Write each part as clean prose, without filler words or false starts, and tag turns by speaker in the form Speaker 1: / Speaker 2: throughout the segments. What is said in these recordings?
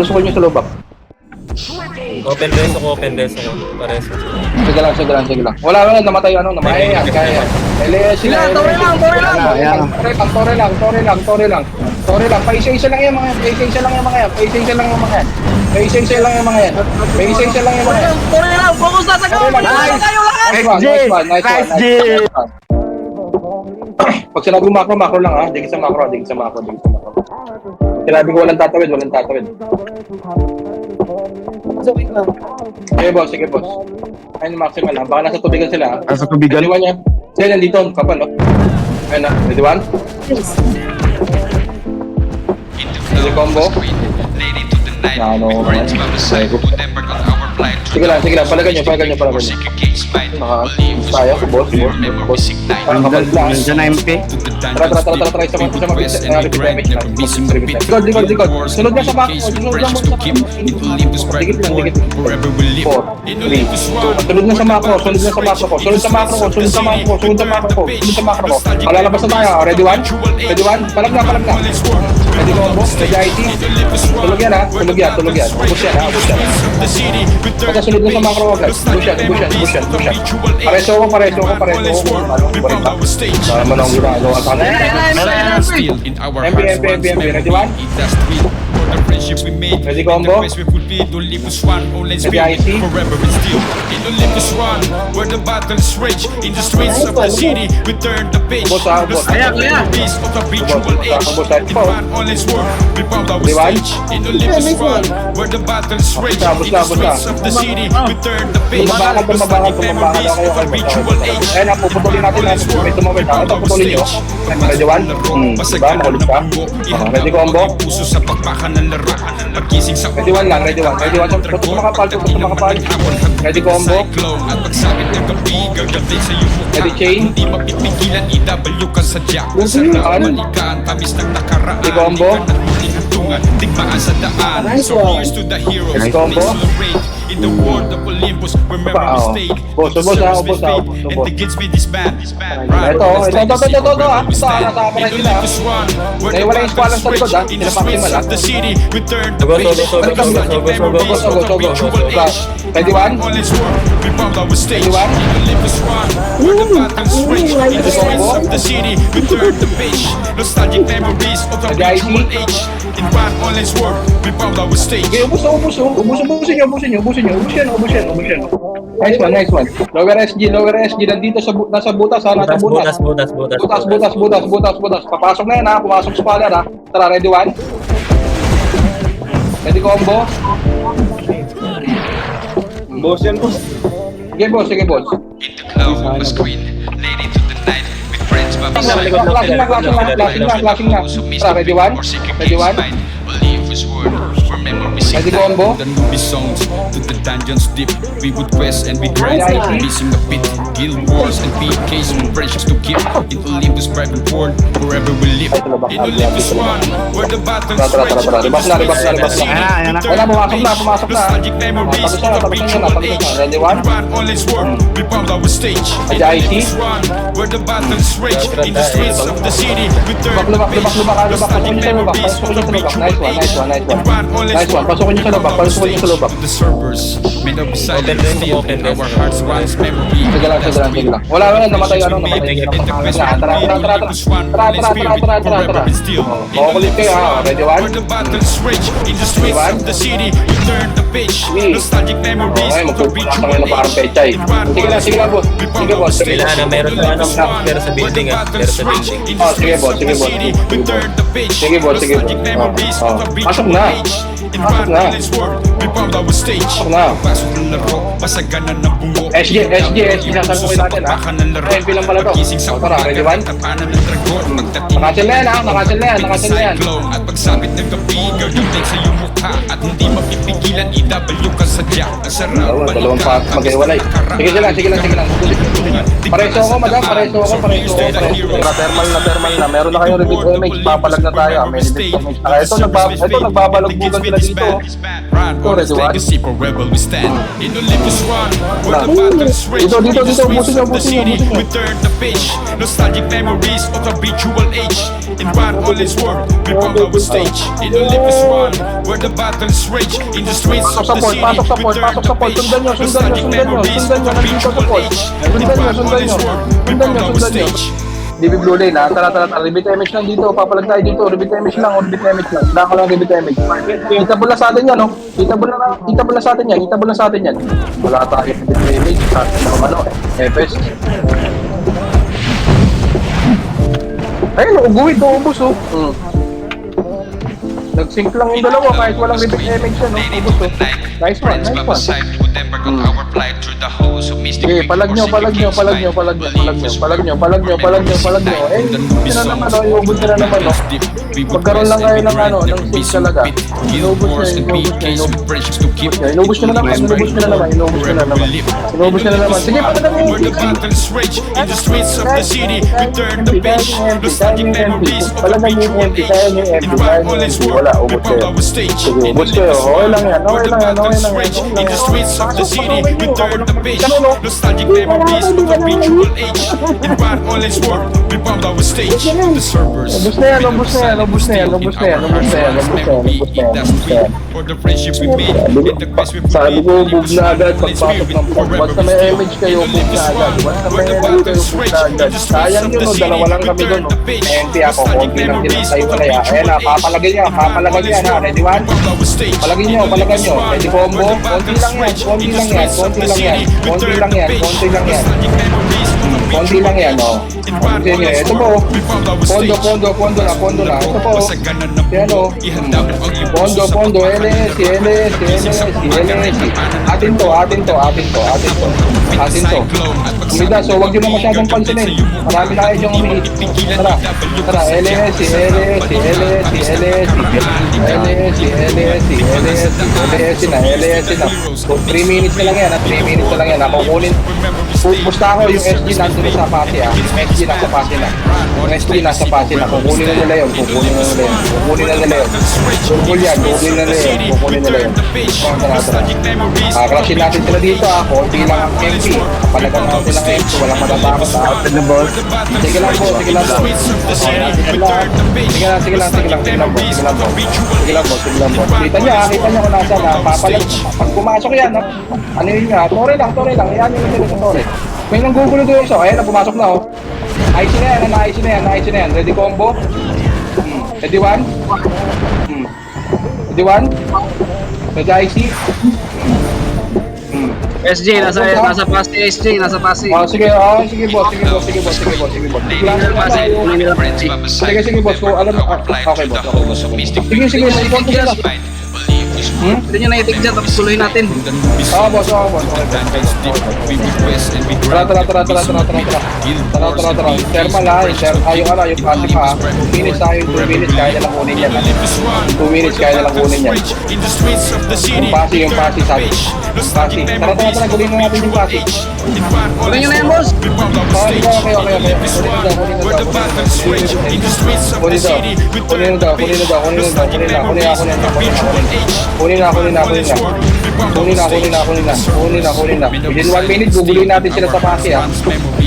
Speaker 1: Susuko nyo sa lobak.
Speaker 2: Open desk ako. Pares.
Speaker 1: Sige lang. Wala, namatay yan. Kaya yan. Sila, tore lang. Paisa-isa lang yung mga yan. Paisa-isa lang yung mga yan.
Speaker 3: Tore lang, focus na sa gawin.
Speaker 1: Nice one. Pag sinabi macro lang ha. Digit sa macro. Pag sinabi ko walang tatawid. Sige boss. Ayun maximal ha. Baka nasa tubigan sila ha.
Speaker 4: Nasa tubigan?
Speaker 1: Ready one yan. Sila nandito. Kapal no. Ayun na. Ready one. Ready combo. Sige lang. Palagan nyo. Tayo. Boss. Parang kapal lang.
Speaker 4: Nandiyan na MP.
Speaker 1: Tara. Sa mga damage na. Likod. Sunod na sa back. Dikit lang. 4, 3, 2. Sunod na sa macro ko. Palalabas na tayo. Ready one? Palag na. Ready combo. Ready IT. Tulog yan ha. Ubus yan. Pagka sunod na sa macro ko guys. Push yan. Pareso ko. Manong ginagawa ka na. MP. Ready one? Ready combo? Ready IC?
Speaker 5: Where the battles rage in the streets of the city, we turn the page. Piece of the ritual age. In one honest word, we found our stage. In Olympus run, where the battles rage in the streets of the city, we turn the page. Nostalgic memories of the ritual age.
Speaker 1: Ayun na, puputulin natin na. May tumawid ha. Ito, putulin nyo. Ready one? Diba? Makulit ka. Ready combo?
Speaker 5: Puso sa pagpakan ng larangan. Pagkising sa
Speaker 1: Ready one lang. Tutok makapal. Ready combo?
Speaker 5: at pagsabit ng gabi, gagatin sa iyong mukha.
Speaker 1: Ready chain?
Speaker 5: Hindi mapipigilan, IW ka sa jack. Sarap balikan, tamis ng nakaraan.
Speaker 1: Ready combo?
Speaker 5: Ikan at muling hantungan, digmaan sa daan. So here's to the heroes,
Speaker 1: Ready combo?
Speaker 5: please celebrate. In the world of Olympus, where memories stayed.
Speaker 1: Boss,
Speaker 5: And the kids be disband. Right.
Speaker 1: Ito. Nasa aparay sila. Eh, wala yung squad lang sa likod ha.
Speaker 5: In the
Speaker 1: Sila
Speaker 5: streets
Speaker 1: Paximal ha.
Speaker 5: of the city, we turn the
Speaker 2: Go.
Speaker 5: page. Nostalgic memories of the ritual age.
Speaker 1: Ready one?
Speaker 5: We found our stage.
Speaker 1: Ready one?
Speaker 5: In Olympus run, where the battles rage. In the streets of the city, we turn the page. Nostalgic memories of the ritual age. In one honest word, we found our stage.
Speaker 1: Okay, ubusin nyo. Nice one. Lower SG, nandito nasa butas ha, nasa butas. Butas. Papasok na yan ha, pumasok sa pala ha. Tara, ready one? Ready combo?
Speaker 2: Boss yan, boss.
Speaker 1: Sige boss.
Speaker 5: In the glow of a screen, late into the night, with friends,
Speaker 1: Flashing na. Tara, ready one?
Speaker 5: Olympus world, where memories
Speaker 1: Ready combo?
Speaker 5: the movie songs to the dungeons deep. We would quest and we grind, missing the pit, guild wars and PKs and friendships to keep. In Olympus private world, wherever we live. In Olympus one, where the battles rage.
Speaker 1: Ribas na. Wala, pumasok na.
Speaker 5: Nostalgic memories of the ritual age.
Speaker 1: Ready one?
Speaker 5: One honest word, we found our stage. In
Speaker 1: Ready IT?
Speaker 5: Olympus one, where the battles rage. In the streets of the city, we turn the page. Nostalgic memories of the ritual age. In one honest word,
Speaker 1: Pasok nyo sa lobak.
Speaker 5: the servers, made of silent steel. Our hearts runs memory.
Speaker 1: Sige lang. Wala, namatay. Tara. Makukulit kayo ha. Ready one?
Speaker 5: Where the battles rage in the streets of the city, we turn the page. Nostalgic memories
Speaker 1: Okay,
Speaker 5: of the
Speaker 1: magpupulatan
Speaker 5: ritual
Speaker 1: kayo na parang
Speaker 5: age.
Speaker 1: pechay.
Speaker 5: In one
Speaker 1: Sige
Speaker 5: honest
Speaker 1: lang, boss.
Speaker 5: word, we found our stage.
Speaker 2: Kailangan na meron na pero sa building
Speaker 5: Where the
Speaker 2: pero sa
Speaker 5: battles rage
Speaker 2: building.
Speaker 5: in the
Speaker 1: Sige,
Speaker 5: streets
Speaker 1: boss.
Speaker 5: of the city, we turn the page.
Speaker 1: Sige, boss.
Speaker 5: Nostalgic memories of the
Speaker 1: Pasok
Speaker 5: ritual
Speaker 1: na.
Speaker 5: age. In one
Speaker 1: na.
Speaker 5: honest word, we found our stage.
Speaker 1: Pasok na.
Speaker 5: Pasok ng laro, masagana ng bungo.
Speaker 1: SG, sasagukin natin ha. NP lang pala to. O, tara, ready one? Nakasil na yan ha.
Speaker 5: At pagsabit ng gabi, gagaling sa iyong mukha. At hindi pigilan, EW ka sadya. Ang sarap
Speaker 1: Dalawang pa maghiwalay. Sige lang. Pareso ako, madam. Pareso ako. Thermal na. Meron na kayong repeat image. Papalag na tayo. May repeat image na kayo. Ito, nagbabalagbugan sila dito.
Speaker 5: Legacy for rebel we stand. In Olympus run, where the battles rage.
Speaker 1: Dito,
Speaker 5: In the streets of the
Speaker 1: ubusin
Speaker 5: city,
Speaker 1: nyo.
Speaker 5: we turn the page. Nostalgic memories of a virtual age. In one all is world, we found our stage. In Olympus run, where the battles rage. In the streets of the city, we turn the page. Nostalgic memories of a virtual age. In one all is world, we found our stage.
Speaker 1: DB Blue Lane ha. Tara. Repeat image lang dito. Papalag tayo dito. Repeat image lang. Wala ka lang repeat image. Kita na sa atin yan, no? Kita na sa atin yan. Wala tayo repeat image. Sa atin na FS. Ayun, uguwid. Ubus, oh. Nag-sync lang yung dalawa kahit walang repeat image yan, no? Ubus, oh. Nice one. Sige, palag nyo. Eh, yun na naman, no? Iubod na naman, no? Magkaroon lang kayo ng sync talaga. Inubos nyo na naman. Sige, palag nyo yung
Speaker 5: Where the battles rage in the streets of the city, we turn the page. Nostalgic memories of a virtual age. In one all is world, we found our stage. In the Olympus run, where the battles rage in the streets of the city, we turn the page. Nostalgic memories of a virtual age. In one all is world, we found our stage. The servers.
Speaker 1: Ubus na yan.
Speaker 5: For the friendship we made, in the quest we
Speaker 1: Sabi ko, bug na agad
Speaker 5: played.
Speaker 1: pagpasok ng pop. Basta may image kayo, bug na agad. Sayang yun, no? Dalawa lang kami doon, no? NP ako, konti lang din ang tayo wala yan. Ayan na, papalagin nyo, ha? Ready one? Palagin nyo. Ready combo? Konti lang yan. Konti lang yan, no? Ito po, pondo na. Ito po, yan, no? Pondo, LS. Atin to. Umida, so wag nyo na masyadong pansinin. Marami na kayo yung umiit. Tara, LS na. So, 3 minutes na lang yan. Kukunin. Basta ako yung SG nandun sa pati, ha? SG nasa pati na. Yung SG nasa pati na. Kukunin na nila yun. Kukunin na nila yun. Crashin natin sila dito, ha? Konti lang ang MP. Kapalagan natin ang MP. Walang matatakot, ha? Outside the ball. Sige lang po. Kita nyo, ha? Kita nyo kung nasaan, ha? Papalag. Pag pumasok yan, ha? Ano yun nga? Tore lang. Ayan yung nila sa Tore. May nanggugulo doon so. Ayan na, pumasok na, oh. IC na yan. Ready combo? Ready one? Ready IC?
Speaker 3: SJ, nasa pasti, SJ, nasa pasti.
Speaker 1: Sige boss. Sige boss, ko alam okay boss. Sige, may konti sila.
Speaker 3: Pwede nyo na itig dyan, tapos tuloy natin.
Speaker 1: Boss. Tara. Thermal, ha? Yung passive, ha? 2 minutes, ha? Yung 2 minutes, kaya na lang kunin yan, ha? 2 minutes, kaya na lang kunin yan. Yung passive, sabi. Passive. Tara, gulin na natin yung passive.
Speaker 3: Tuloy nyo na yan, boss.
Speaker 1: Okay. Kunin na. Within 1 minute, gugulin natin sila sa pasi, ha?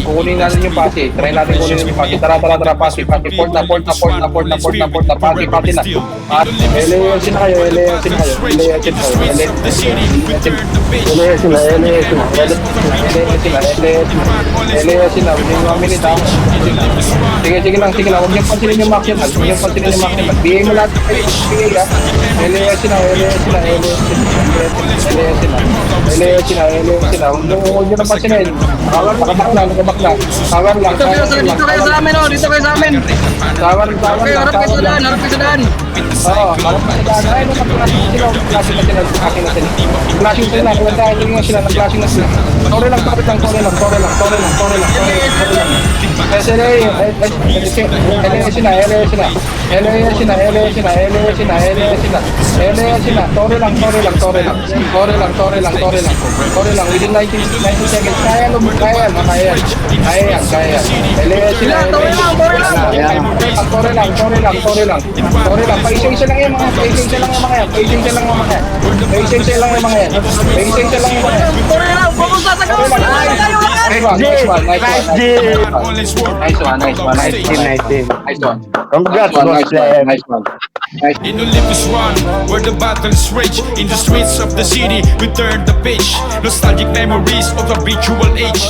Speaker 1: Kukunin natin yung pasi. Try natin kunin yung pasi. Tara, pasi. Port na. Pasi na. LASin na kayo. LASin na. Within 1 minute, ha? Sige lang. Huwag niyong pansinin yung maximal. BA mo lahat. BA, ha? LASin na. Huwag nyo na pansinin. Nakabak na. Sawan lang.
Speaker 3: Dito kayo sa amin, oh. Dito kayo sa amin.
Speaker 1: Sawan
Speaker 3: Harap kayo sa daan.
Speaker 1: Oo, parang masadaan. Ay, nung mag-clashing sila, mag-clashing na sila, akin na sila. Clashing sila, kulantahin nyo nga sila, nag-clashing na sila. Tore lang. SLA, LAS na. Tore lang. Within 90 seconds. Kaya yan. LAS sila.
Speaker 3: Tore lang.
Speaker 1: Paisa-isa lang yung mga yan.
Speaker 3: Tore lang, focus sa tagal.
Speaker 1: Nice one.
Speaker 4: Congrats, boss player.
Speaker 1: Nice one.
Speaker 5: In Olympus One, where the battles rage. In the streets of the city, we turn the page. Nostalgic memories of a virtual age.